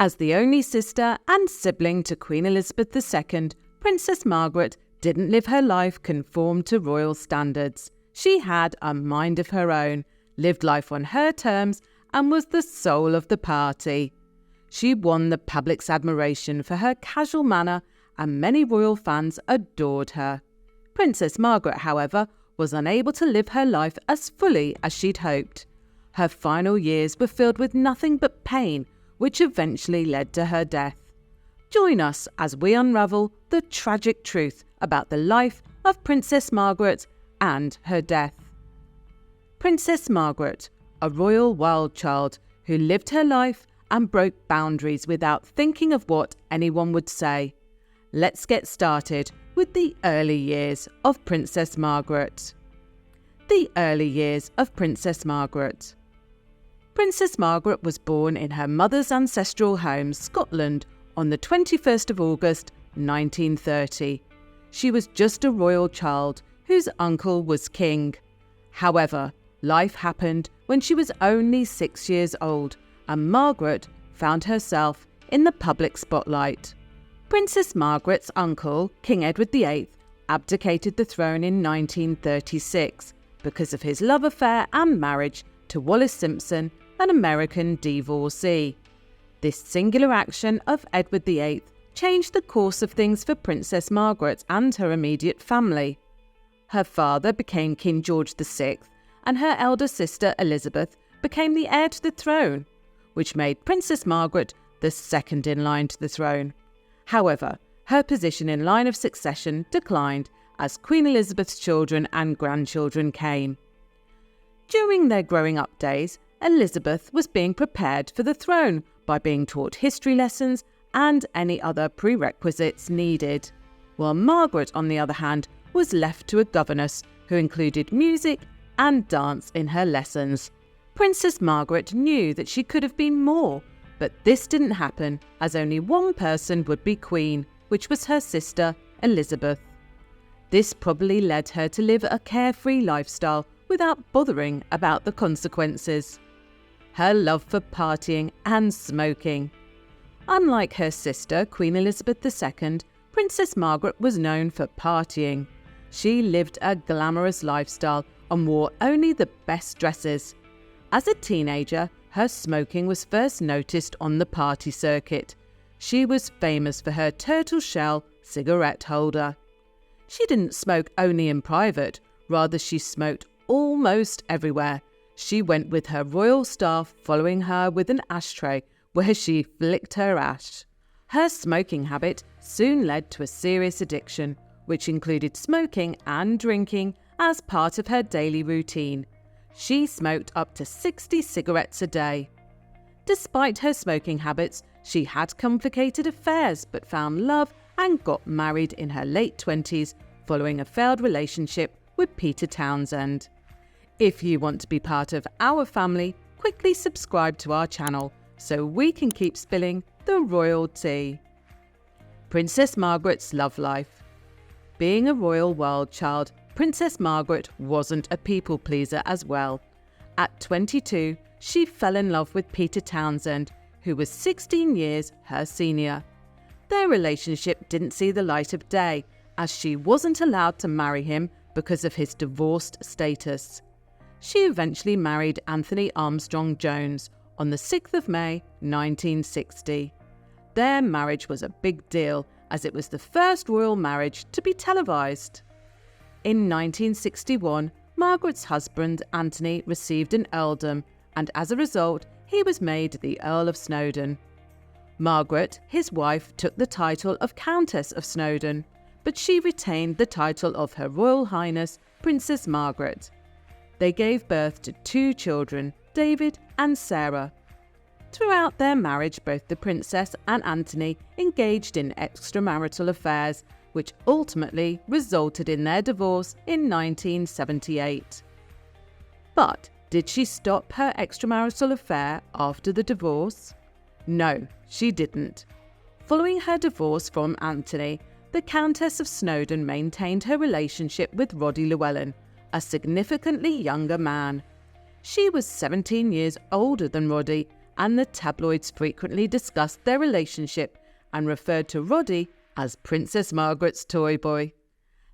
As the only sister and sibling to Queen Elizabeth II, Princess Margaret didn't live her life conformed to royal standards. She had a mind of her own, lived life on her terms, and was the soul of the party. She won the public's admiration for her casual manner, and many royal fans adored her. Princess Margaret, however, was unable to live her life as fully as she'd hoped. Her final years were filled with nothing but pain, which eventually led to her death. Join us as we unravel the tragic truth about the life of Princess Margaret and her death. Princess Margaret, a royal wild child who lived her life and broke boundaries without thinking of what anyone would say. Let's get started with the early years of Princess Margaret. The early years of Princess Margaret. Princess Margaret was born in her mother's ancestral home, Scotland, on the 21st of August, 1930. She was just a royal child whose uncle was king. However, life happened when she was only 6 years old, and Margaret found herself in the public spotlight. Princess Margaret's uncle, King Edward VIII, abdicated the throne in 1936 because of his love affair and marriage to Wallis Simpson, an American divorcee. This singular action of Edward VIII changed the course of things for Princess Margaret and her immediate family. Her father became King George VI, and her elder sister Elizabeth became the heir to the throne, which made Princess Margaret the second in line to the throne. However, her position in line of succession declined as Queen Elizabeth's children and grandchildren came. During their growing up days, Elizabeth was being prepared for the throne by being taught history lessons and any other prerequisites needed, while Margaret, on the other hand, was left to a governess who included music and dance in her lessons. Princess Margaret knew that she could have been more, but this didn't happen as only one person would be queen, which was her sister Elizabeth. This probably led her to live a carefree lifestyle without bothering about the consequences. Her love for partying and smoking. Unlike her sister, Queen Elizabeth II, Princess Margaret was known for partying. She lived a glamorous lifestyle and wore only the best dresses. As a teenager, her smoking was first noticed on the party circuit. She was famous for her turtle shell cigarette holder. She didn't smoke only in private, rather she smoked almost everywhere. She went with her royal staff following her with an ashtray where she flicked her ash. Her smoking habit soon led to a serious addiction, which included smoking and drinking as part of her daily routine. She smoked up to 60 cigarettes a day. Despite her smoking habits, she had complicated affairs but found love and got married in her late 20s following a failed relationship with Peter Townsend. If you want to be part of our family, quickly subscribe to our channel so we can keep spilling the royal tea. Princess Margaret's love life. Being a royal wild child, Princess Margaret wasn't a people pleaser as well. At 22, she fell in love with Peter Townsend, who was 16 years her senior. Their relationship didn't see the light of day, as she wasn't allowed to marry him because of his divorced status. She eventually married Anthony Armstrong Jones on the 6th of May 1960. Their marriage was a big deal, as it was the first royal marriage to be televised. In 1961, Margaret's husband Anthony received an earldom, and as a result, he was made the Earl of Snowdon. Margaret, his wife, took the title of Countess of Snowdon, but she retained the title of Her Royal Highness Princess Margaret. They gave birth to 2 children, David and Sarah. Throughout their marriage, both the princess and Anthony engaged in extramarital affairs, which ultimately resulted in their divorce in 1978. But did she stop her extramarital affair after the divorce? No, she didn't. Following her divorce from Anthony, the Countess of Snowdon maintained her relationship with Roddy Llewellyn, a significantly younger man. She was 17 years older than Roddy and the tabloids frequently discussed their relationship and referred to Roddy as Princess Margaret's toy boy.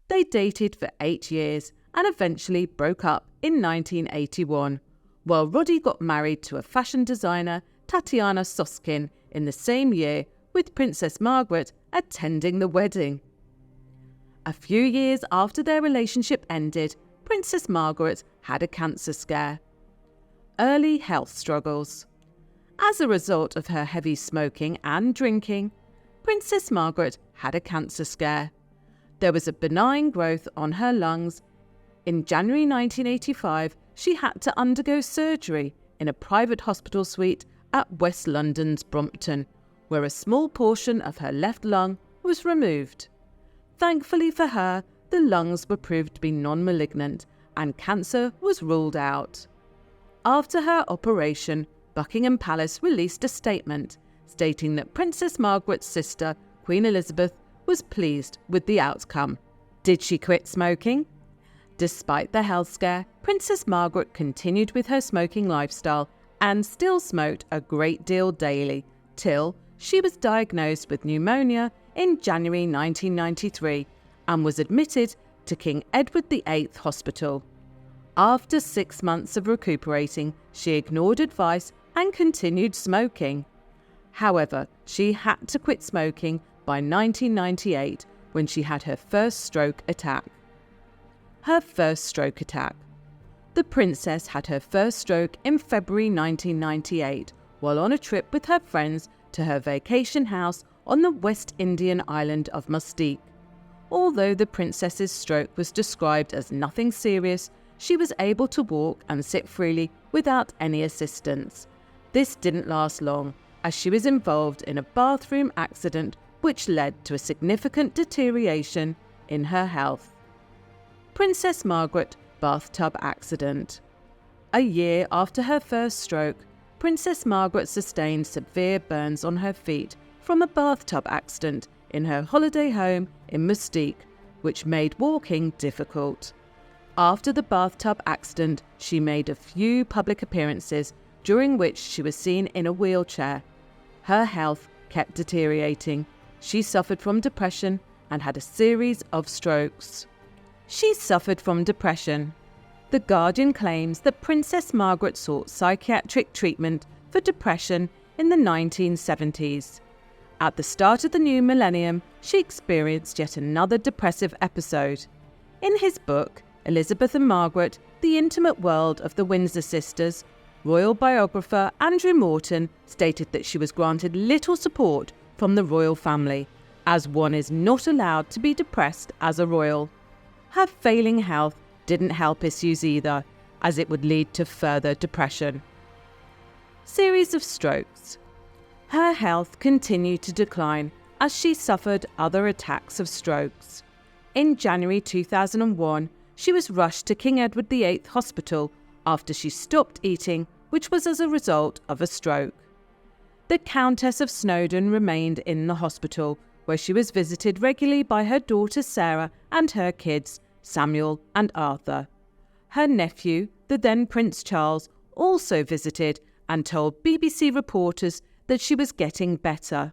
They dated for 8 years and eventually broke up in 1981, while Roddy got married to a fashion designer, Tatiana Soskin, in the same year, with Princess Margaret attending the wedding. A few years after their relationship ended, Princess Margaret had a cancer scare. Early health struggles. As a result of her heavy smoking and drinking, Princess Margaret had a cancer scare. There was a benign growth on her lungs. In January 1985, she had to undergo surgery in a private hospital suite at West London's Brompton, where a small portion of her left lung was removed. Thankfully for her, the lungs were proved to be non-malignant and cancer was ruled out. After her operation, Buckingham Palace released a statement stating that Princess Margaret's sister, Queen Elizabeth, was pleased with the outcome. Did she quit smoking? Despite the health scare, Princess Margaret continued with her smoking lifestyle and still smoked a great deal daily, till she was diagnosed with pneumonia in January 1993 and was admitted to King Edward VIII Hospital. After 6 months of recuperating, she ignored advice and continued smoking. However, she had to quit smoking by 1998 when she had her first stroke attack. Her first stroke attack. The princess had her first stroke in February 1998 while on a trip with her friends to her vacation house on the West Indian island of Mustique. Although the princess's stroke was described as nothing serious, she was able to walk and sit freely without any assistance. This didn't last long, as she was involved in a bathroom accident which led to a significant deterioration in her health. Princess Margaret bathtub accident. A year after her first stroke, Princess Margaret sustained severe burns on her feet from a bathtub accident in her holiday home in Mustique, which made walking difficult. After the bathtub accident, she made a few public appearances during which she was seen in a wheelchair. Her health kept deteriorating. She suffered from depression and had a series of strokes. She suffered from depression. The Guardian claims that Princess Margaret sought psychiatric treatment for depression in the 1970s. At the start of the new millennium, she experienced yet another depressive episode. In his book, Elizabeth and Margaret, The Intimate World of the Windsor Sisters, royal biographer Andrew Morton stated that she was granted little support from the royal family, as one is not allowed to be depressed as a royal. Her failing health didn't help issues either, as it would lead to further depression. Series of strokes. Her health continued to decline as she suffered other attacks of strokes. In January 2001, she was rushed to King Edward VIII Hospital after she stopped eating, which was as a result of a stroke. The Countess of Snowdon remained in the hospital, where she was visited regularly by her daughter Sarah and her kids, Samuel and Arthur. Her nephew, the then Prince Charles, also visited and told BBC reporters that she was getting better.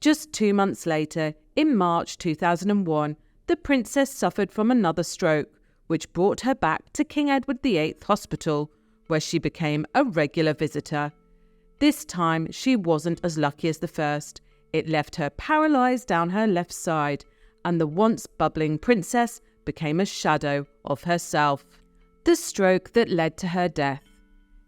Just 2 months later, in March 2001, the princess suffered from another stroke, which brought her back to King Edward VIII Hospital, where she became a regular visitor. This time, she wasn't as lucky as the first. It left her paralysed down her left side, and the once bubbling princess became a shadow of herself. The stroke that led to her death.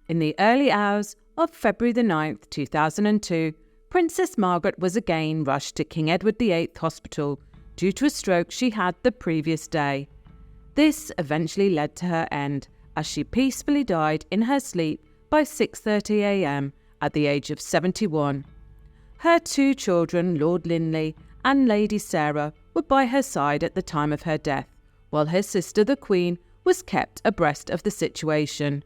In the early hours of February the 9th, 2002, Princess Margaret was again rushed to King Edward VIII Hospital due to a stroke she had the previous day. This eventually led to her end, as she peacefully died in her sleep by 6:30 a.m. at the age of 71. Her 2 children, Lord Linley and Lady Sarah, were by her side at the time of her death, while her sister, the Queen, was kept abreast of the situation.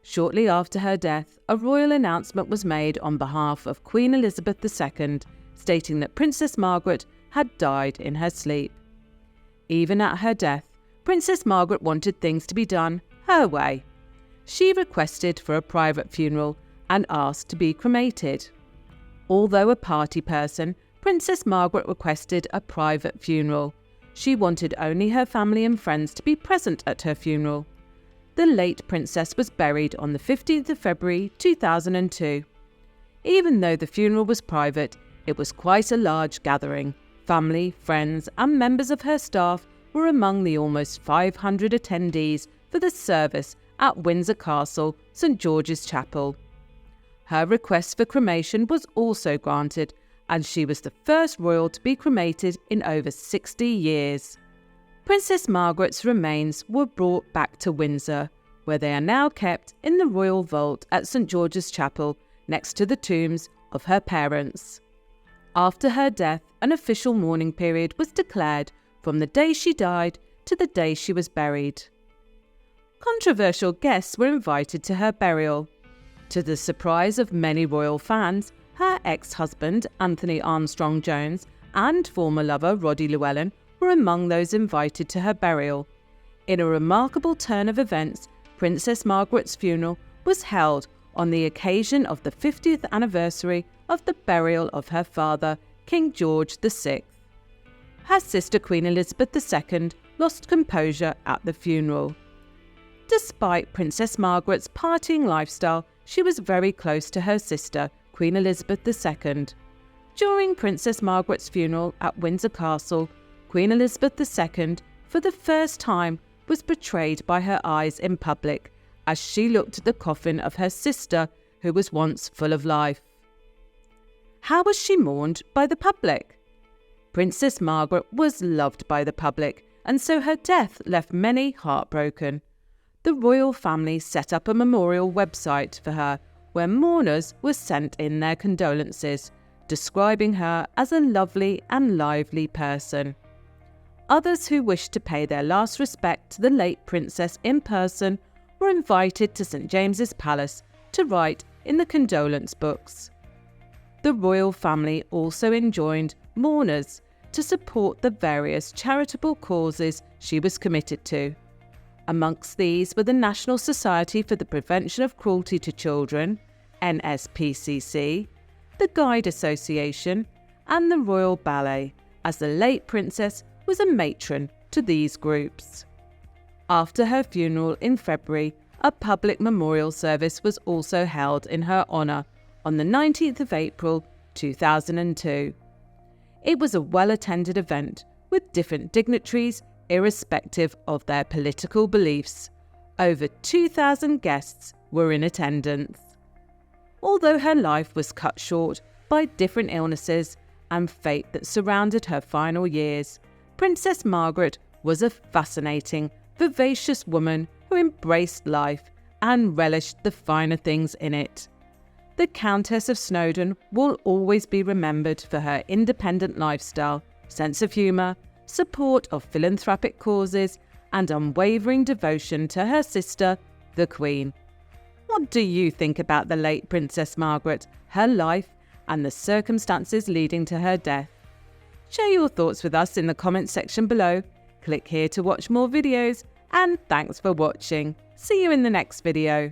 Shortly after her death, a royal announcement was made on behalf of Queen Elizabeth II, stating that Princess Margaret had died in her sleep. Even at her death, Princess Margaret wanted things to be done her way. She requested for a private funeral and asked to be cremated. Although a party person, Princess Margaret requested a private funeral. She wanted only her family and friends to be present at her funeral. The late princess was buried on the 15th of February 2002. Even though the funeral was private, it was quite a large gathering. Family, friends, and members of her staff were among the almost 500 attendees for the service at Windsor Castle, St George's Chapel. Her request for cremation was also granted, and she was the first royal to be cremated in over 60 years. Princess Margaret's remains were brought back to Windsor, where they are now kept in the royal vault at St George's Chapel, next to the tombs of her parents. After her death, an official mourning period was declared from the day she died to the day she was buried. Controversial guests were invited to her burial. To the surprise of many royal fans, her ex-husband Anthony Armstrong-Jones and former lover Roddy Llewellyn were among those invited to her burial. In a remarkable turn of events, Princess Margaret's funeral was held on the occasion of the 50th anniversary of the burial of her father, King George VI. Her sister Queen Elizabeth II lost composure at the funeral. Despite Princess Margaret's partying lifestyle, she was very close to her sister, Queen Elizabeth II. During Princess Margaret's funeral at Windsor Castle, Queen Elizabeth II, for the first time, was betrayed by her eyes in public as she looked at the coffin of her sister, who was once full of life. How was she mourned by the public? Princess Margaret was loved by the public, and so her death left many heartbroken. The royal family set up a memorial website for her where mourners were sent in their condolences, describing her as a lovely and lively person. Others who wished to pay their last respect to the late princess in person were invited to St James's Palace to write in the condolence books. The royal family also enjoined mourners to support the various charitable causes she was committed to. Amongst these were the National Society for the Prevention of Cruelty to Children, NSPCC, the Guide Association, and the Royal Ballet, as the late princess was a matron to these groups. After her funeral in February, a public memorial service was also held in her honour on the 19th of April 2002. It was a well-attended event with different dignitaries irrespective of their political beliefs. Over 2,000 guests were in attendance. Although her life was cut short by different illnesses and fate that surrounded her final years, Princess Margaret was a fascinating, vivacious woman who embraced life and relished the finer things in it. The Countess of Snowdon will always be remembered for her independent lifestyle, sense of humour, support of philanthropic causes, and unwavering devotion to her sister, the Queen. What do you think about the late Princess Margaret, her life, and the circumstances leading to her death? Share your thoughts with us in the comments section below. Click here to watch more videos, and thanks for watching. See you in the next video.